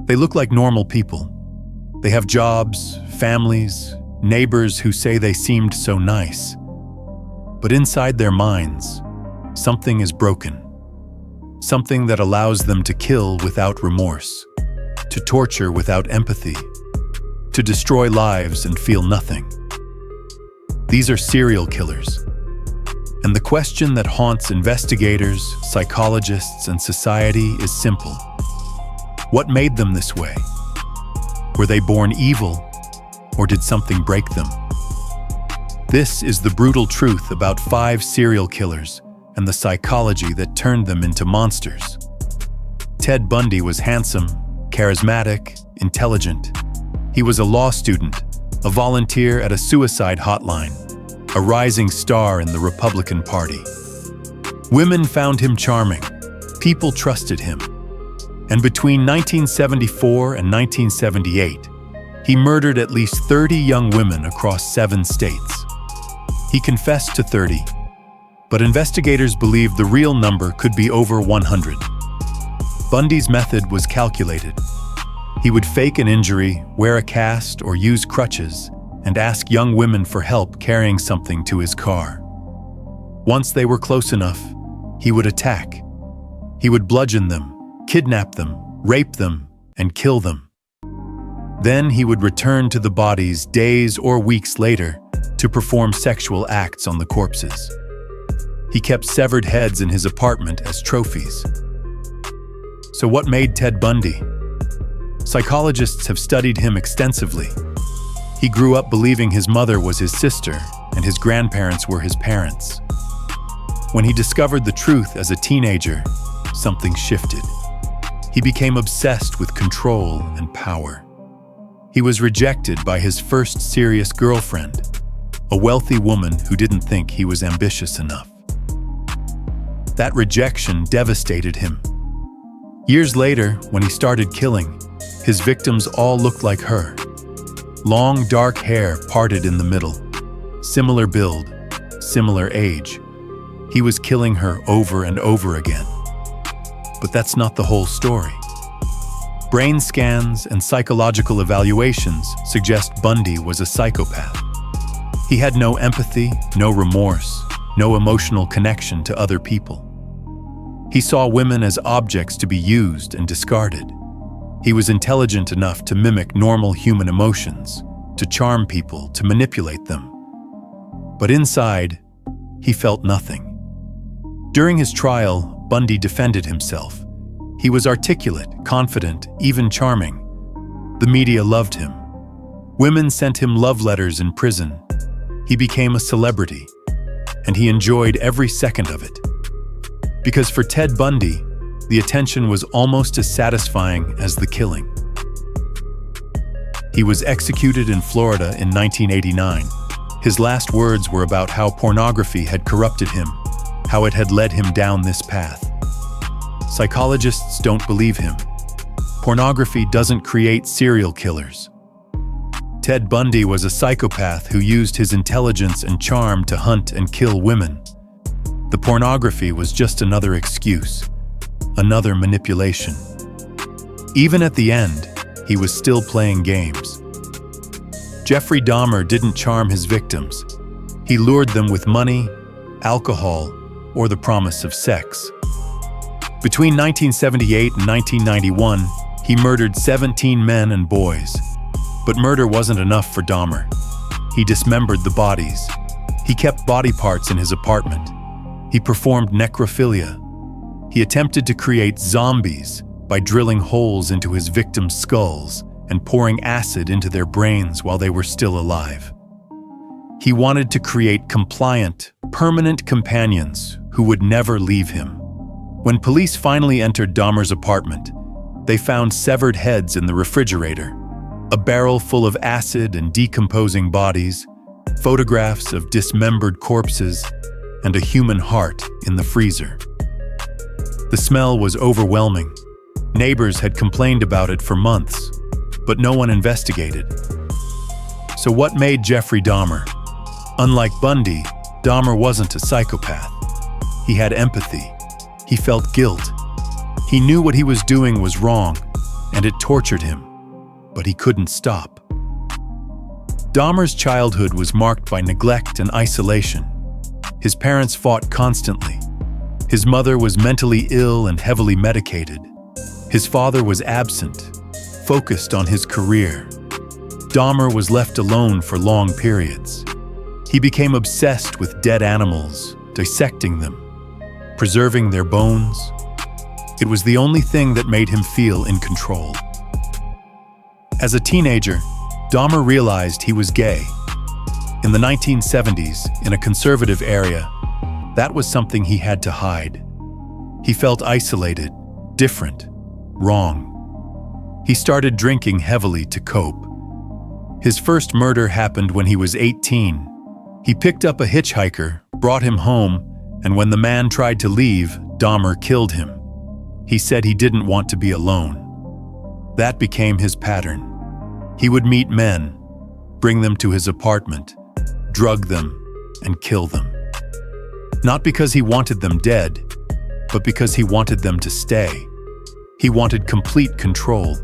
They look like normal people. They have jobs, families, neighbors who say they seemed so nice. But inside their minds, something is broken. Something that allows them to kill without remorse, to torture without empathy, to destroy lives and feel nothing. These are serial killers. And the question that haunts investigators, psychologists, and society is simple. What made them this way? Were they born evil, or did something break them? This is the brutal truth about 5 serial killers and the psychology that turned them into monsters. Ted Bundy was handsome, charismatic, intelligent. He was a law student, a volunteer at a suicide hotline, a rising star in the Republican Party. Women found him charming. People trusted him. And between 1974 and 1978, he murdered at least 30 young women across 7 states. He confessed to 30, but investigators believe the real number could be over 100. Bundy's method was calculated. He would fake an injury, wear a cast, or use crutches, and ask young women for help carrying something to his car. Once they were close enough, he would attack. He would bludgeon them, kidnap them, rape them, and kill them. Then he would return to the bodies days or weeks later to perform sexual acts on the corpses. He kept severed heads in his apartment as trophies. So what made Ted Bundy? Psychologists have studied him extensively. He grew up believing his mother was his sister and his grandparents were his parents. When he discovered the truth as a teenager, something shifted. He became obsessed with control and power. He was rejected by his first serious girlfriend, a wealthy woman who didn't think he was ambitious enough. That rejection devastated him. Years later, when he started killing, his victims all looked like her. Long, dark hair parted in the middle, similar build, similar age. He was killing her over and over again. But that's not the whole story. Brain scans and psychological evaluations suggest Bundy was a psychopath. He had no empathy, no remorse, no emotional connection to other people. He saw women as objects to be used and discarded. He was intelligent enough to mimic normal human emotions, to charm people, to manipulate them. But inside, he felt nothing. During his trial, Bundy defended himself. He was articulate, confident, even charming. The media loved him. Women sent him love letters in prison. He became a celebrity, and he enjoyed every second of it. Because for Ted Bundy, the attention was almost as satisfying as the killing. He was executed in Florida in 1989. His last words were about how pornography had corrupted him, how it had led him down this path. Psychologists don't believe him. Pornography doesn't create serial killers. Ted Bundy was a psychopath who used his intelligence and charm to hunt and kill women. The pornography was just another excuse, another manipulation. Even at the end, he was still playing games. Jeffrey Dahmer didn't charm his victims. He lured them with money, alcohol, or the promise of sex. Between 1978 and 1991, he murdered 17 men and boys. But murder wasn't enough for Dahmer. He dismembered the bodies. He kept body parts in his apartment. He performed necrophilia. He attempted to create zombies by drilling holes into his victims' skulls and pouring acid into their brains while they were still alive. He wanted to create compliant, permanent companions who would never leave him. When police finally entered Dahmer's apartment, they found severed heads in the refrigerator, a barrel full of acid and decomposing bodies, photographs of dismembered corpses, and a human heart in the freezer. The smell was overwhelming. Neighbors had complained about it for months, but no one investigated. So what made Jeffrey Dahmer? Unlike Bundy, Dahmer wasn't a psychopath. He had empathy. He felt guilt. He knew what he was doing was wrong, and and it tortured him, but he couldn't stop. Dahmer's childhood was marked by neglect and isolation. His parents fought constantly. His mother was mentally ill and heavily medicated. His father was absent, focused on his career. Dahmer was left alone for long periods. He became obsessed with dead animals, dissecting them, preserving their bones. It was the only thing that made him feel in control. As a teenager, Dahmer realized he was gay. In the 1970s, in a conservative area, that was something he had to hide. He felt isolated, different, wrong. He started drinking heavily to cope. His first murder happened when he was 18. He picked up a hitchhiker, brought him home, and when the man tried to leave, Dahmer killed him. He said he didn't want to be alone. That became his pattern. He would meet men, bring them to his apartment, drug them, and kill them. Not because he wanted them dead, but because he wanted them to stay. He wanted complete control.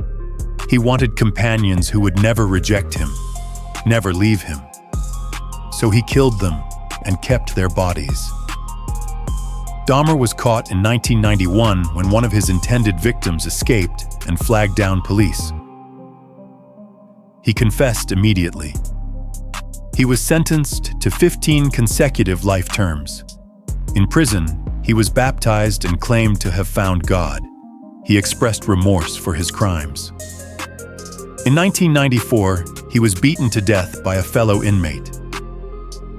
He wanted companions who would never reject him, never leave him. So he killed them and kept their bodies. Dahmer was caught in 1991 when one of his intended victims escaped and flagged down police. He confessed immediately. He was sentenced to 15 consecutive life terms. In prison, he was baptized and claimed to have found God. He expressed remorse for his crimes. In 1994, he was beaten to death by a fellow inmate.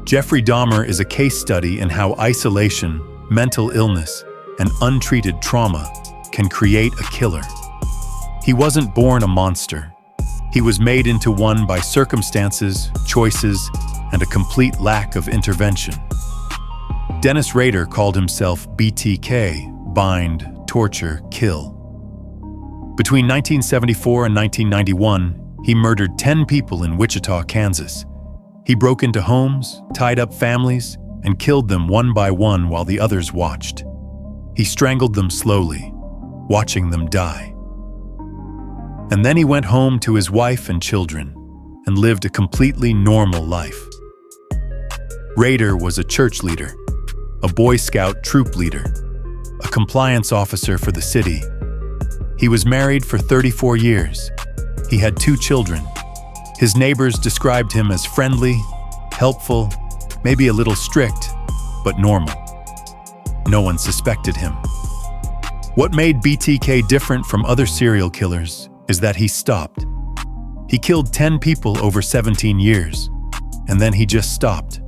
Jeffrey Dahmer is a case study in how isolation, mental illness, and untreated trauma can create a killer. He wasn't born a monster. He was made into one by circumstances, choices, and a complete lack of intervention. Dennis Rader called himself BTK, bind, torture, kill. Between 1974 and 1991, he murdered 10 people in Wichita, Kansas. He broke into homes, tied up families, and killed them one by one while the others watched. He strangled them slowly, watching them die. And then he went home to his wife and children and lived a completely normal life. Rader was a church leader, a Boy Scout troop leader, a compliance officer for the city. He was married for 34 years. He had 2 children. His neighbors described him as friendly, helpful, maybe a little strict, but normal. No one suspected him. What made BTK different from other serial killers is that he stopped. He killed 10 people over 17 years, and then he just stopped.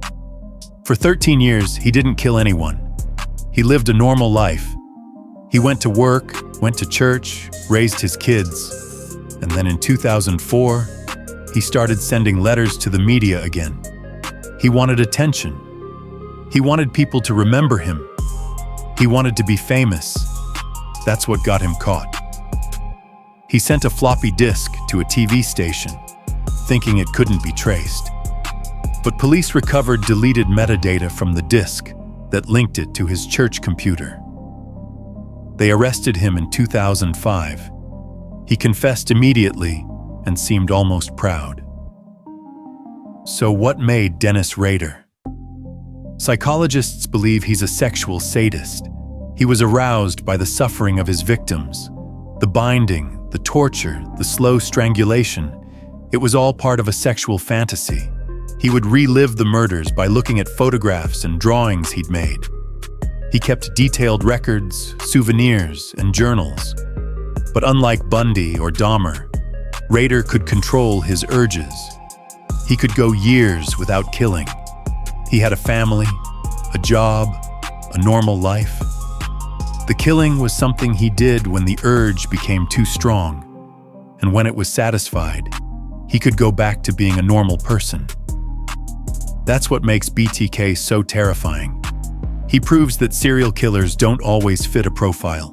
For 13 years, he didn't kill anyone. He lived a normal life. He went to work, went to church, raised his kids, and then in 2004, he started sending letters to the media again. He wanted attention. He wanted people to remember him. He wanted to be famous. That's what got him caught. He sent a floppy disk to a TV station, thinking it couldn't be traced. But police recovered deleted metadata from the disk that linked it to his church computer. They arrested him in 2005. He confessed immediately and seemed almost proud. So what made Dennis Rader? Psychologists believe he's a sexual sadist. He was aroused by the suffering of his victims, the binding, the torture, the slow strangulation. It was all part of a sexual fantasy. He would relive the murders by looking at photographs and drawings he'd made. He kept detailed records, souvenirs, and journals. But unlike Bundy or Dahmer, Rader could control his urges. He could go years without killing. He had a family, a job, a normal life. The killing was something he did when the urge became too strong, and when it was satisfied, he could go back to being a normal person. That's what makes BTK so terrifying. He proves that serial killers don't always fit a profile.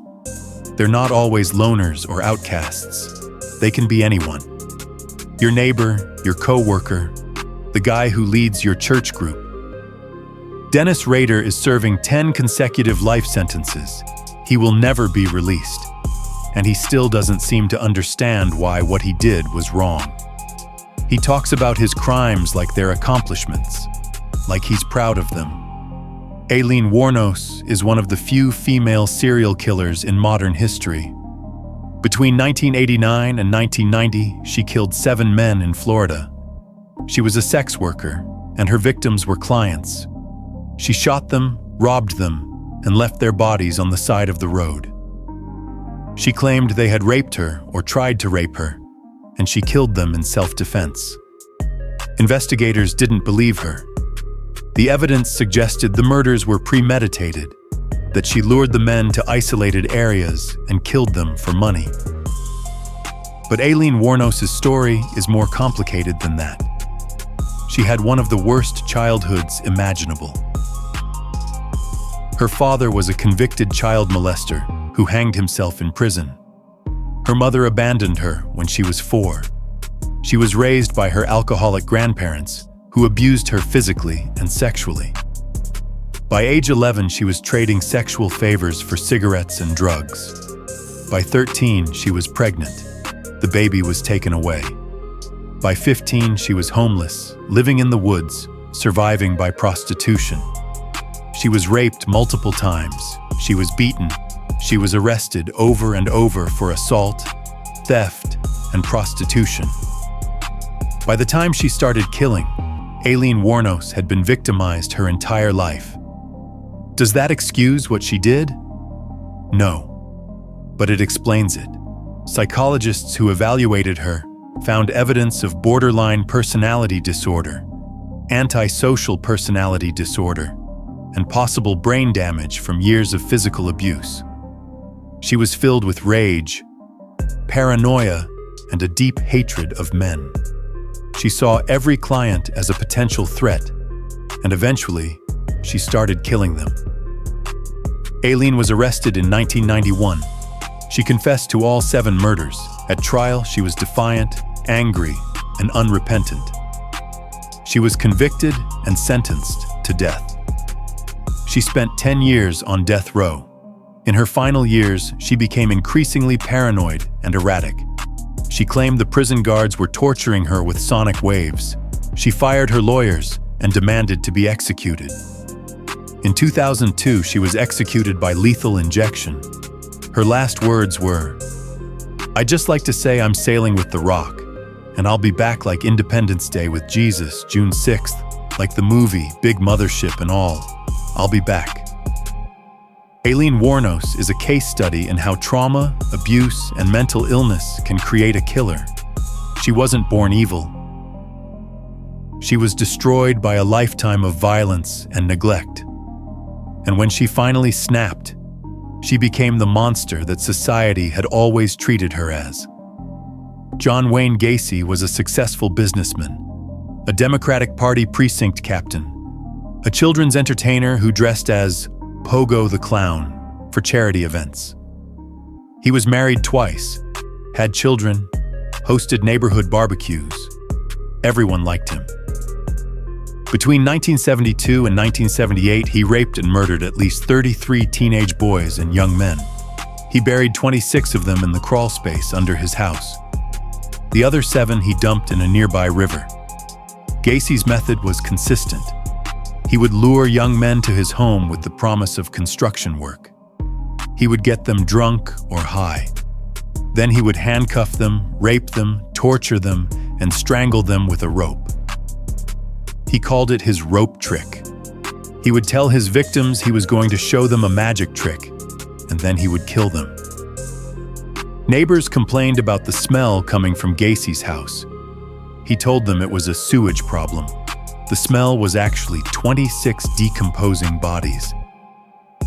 They're not always loners or outcasts. They can be anyone. Your neighbor, your coworker, the guy who leads your church group. Dennis Rader is serving 10 consecutive life sentences. He will never be released. and he still doesn't seem to understand why what he did was wrong. He talks about his crimes like they're accomplishments, like he's proud of them. Aileen Wuornos is one of the few female serial killers in modern history. Between 1989 and 1990, she killed 7 men in Florida. She was a sex worker, and her victims were clients. She shot them, robbed them, and left their bodies on the side of the road. She claimed they had raped her or tried to rape her, and she killed them in self-defense. Investigators didn't believe her. The evidence suggested the murders were premeditated, that she lured the men to isolated areas and killed them for money. But Aileen Wuornos' story is more complicated than that. She had one of the worst childhoods imaginable. Her father was a convicted child molester who hanged himself in prison. Her mother abandoned her when she was 4. She was raised by her alcoholic grandparents, who abused her physically and sexually. By age 11, she was trading sexual favors for cigarettes and drugs. By 13, she was pregnant. The baby was taken away. By 15, she was homeless, living in the woods, surviving by prostitution. She was raped multiple times. She was beaten. She was arrested over and over for assault, theft, and prostitution. By the time she started killing, Aileen Wuornos had been victimized her entire life. Does that excuse what she did? No, but it explains it. Psychologists who evaluated her found evidence of borderline personality disorder, antisocial personality disorder, and possible brain damage from years of physical abuse. She was filled with rage, paranoia, and a deep hatred of men. She saw every client as a potential threat, and eventually, she started killing them. Aileen was arrested in 1991. She confessed to all 7 murders. At trial, she was defiant, angry, and unrepentant. She was convicted and sentenced to death. She spent 10 years on death row. In her final years, she became increasingly paranoid and erratic. She claimed the prison guards were torturing her with sonic waves. She fired her lawyers and demanded to be executed. In 2002, she was executed by lethal injection. Her last words were, "I'd just like to say I'm sailing with the Rock, and I'll be back like Independence Day with Jesus, June 6th, like the movie, big mothership and all. I'll be back." Aileen Wuornos is a case study in how trauma, abuse, and mental illness can create a killer. She wasn't born evil. She was destroyed by a lifetime of violence and neglect. And when she finally snapped, she became the monster that society had always treated her as. Wayne Gacy was a successful businessman, a Democratic Party precinct captain, a children's entertainer who dressed as Pogo the Clown for charity events. He was married twice, had children, hosted neighborhood barbecues. Everyone liked him. Between 1972 and 1978, he raped and murdered at least 33 teenage boys and young men. He buried 26 of them in the crawl space under his house. The other 7 he dumped in a nearby river. Gacy's method was consistent. He would lure young men to his home with the promise of construction work. He would get them drunk or high. Then he would handcuff them, rape them, torture them, and strangle them with a rope. He called it his rope trick. He would tell his victims he was going to show them a magic trick, and then he would kill them. Neighbors complained about the smell coming from Gacy's house. He told them it was a sewage problem. The smell was actually 26 decomposing bodies.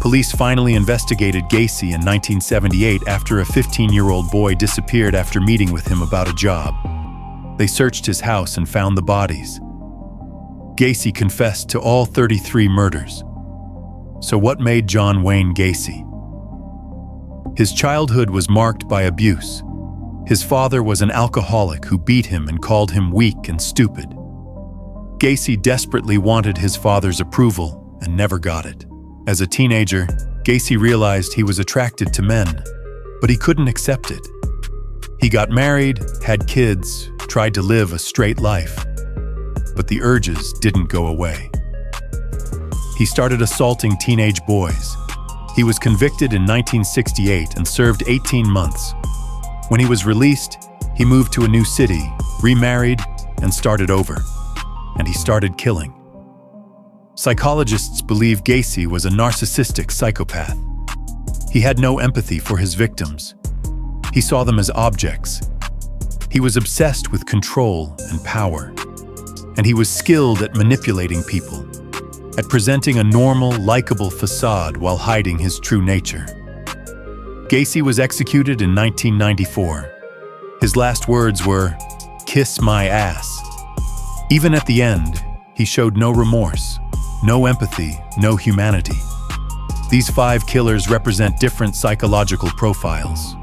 Police finally investigated Gacy in 1978 after a 15-year-old boy disappeared after meeting with him about a job. They searched his house and found the bodies. Gacy confessed to all 33 murders. So what made Wayne Gacy? His childhood was marked by abuse. His father was an alcoholic who beat him and called him weak and stupid. Gacy desperately wanted his father's approval and never got it. As a teenager, Gacy realized he was attracted to men, but he couldn't accept it. He got married, had kids, tried to live a straight life, but the urges didn't go away. He started assaulting teenage boys. He was convicted in 1968 and served 18 months. When he was released, he moved to a new city, remarried, and started over. And he started killing. Psychologists believe Gacy was a narcissistic psychopath. He had no empathy for his victims. He saw them as objects. He was obsessed with control and power. And he was skilled at manipulating people, at presenting a normal, likable facade while hiding his true nature. Gacy was executed in 1994. His last words were, "Kiss my ass." Even at the end, he showed no remorse, no empathy, no humanity. These 5 killers represent different psychological profiles.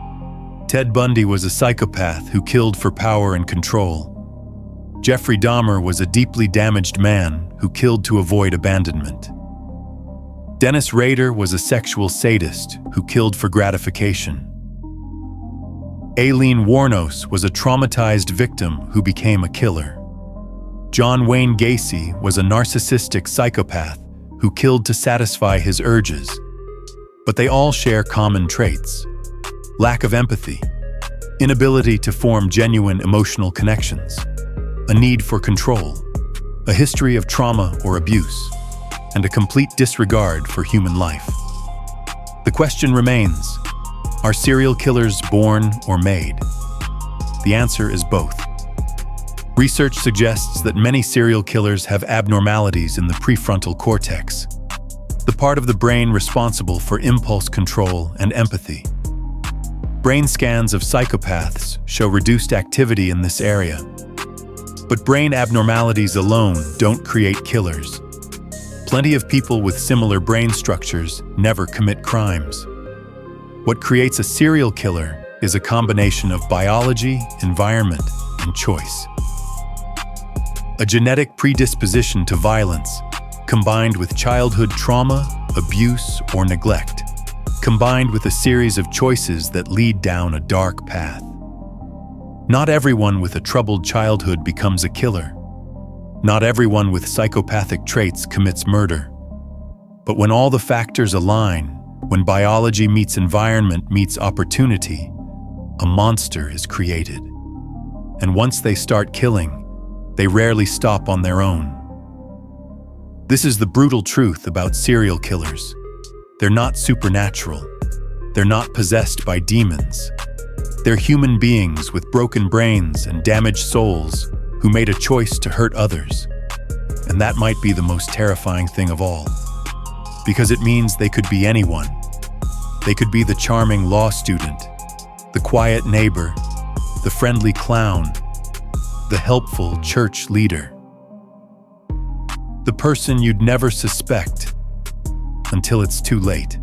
Ted Bundy was a psychopath who killed for power and control. Jeffrey Dahmer was a deeply damaged man who killed to avoid abandonment. Dennis Rader was a sexual sadist who killed for gratification. Aileen Wuornos was a traumatized victim who became a killer. Wayne Gacy was a narcissistic psychopath who killed to satisfy his urges. But they all share common traits: lack of empathy, inability to form genuine emotional connections, a need for control, a history of trauma or abuse, and a complete disregard for human life. The question remains, are serial killers born or made? The answer is both. Research suggests that many serial killers have abnormalities in the prefrontal cortex, the part of the brain responsible for impulse control and empathy. Brain scans of psychopaths show reduced activity in this area. But brain abnormalities alone don't create killers. Plenty of people with similar brain structures never commit crimes. What creates a serial killer is a combination of biology, environment, and choice. A genetic predisposition to violence, combined with childhood trauma, abuse, or neglect, combined with a series of choices that lead down a dark path. Not everyone with a troubled childhood becomes a killer. Not everyone with psychopathic traits commits murder. But when all the factors align, when biology meets environment meets opportunity, a monster is created. And once they start killing, they rarely stop on their own. This is the brutal truth about serial killers. They're not supernatural. They're not possessed by demons. They're human beings with broken brains and damaged souls who made a choice to hurt others. And that might be the most terrifying thing of all, because it means they could be anyone. They could be the charming law student, the quiet neighbor, the friendly clown, the helpful church leader. The person you'd never suspect until it's too late.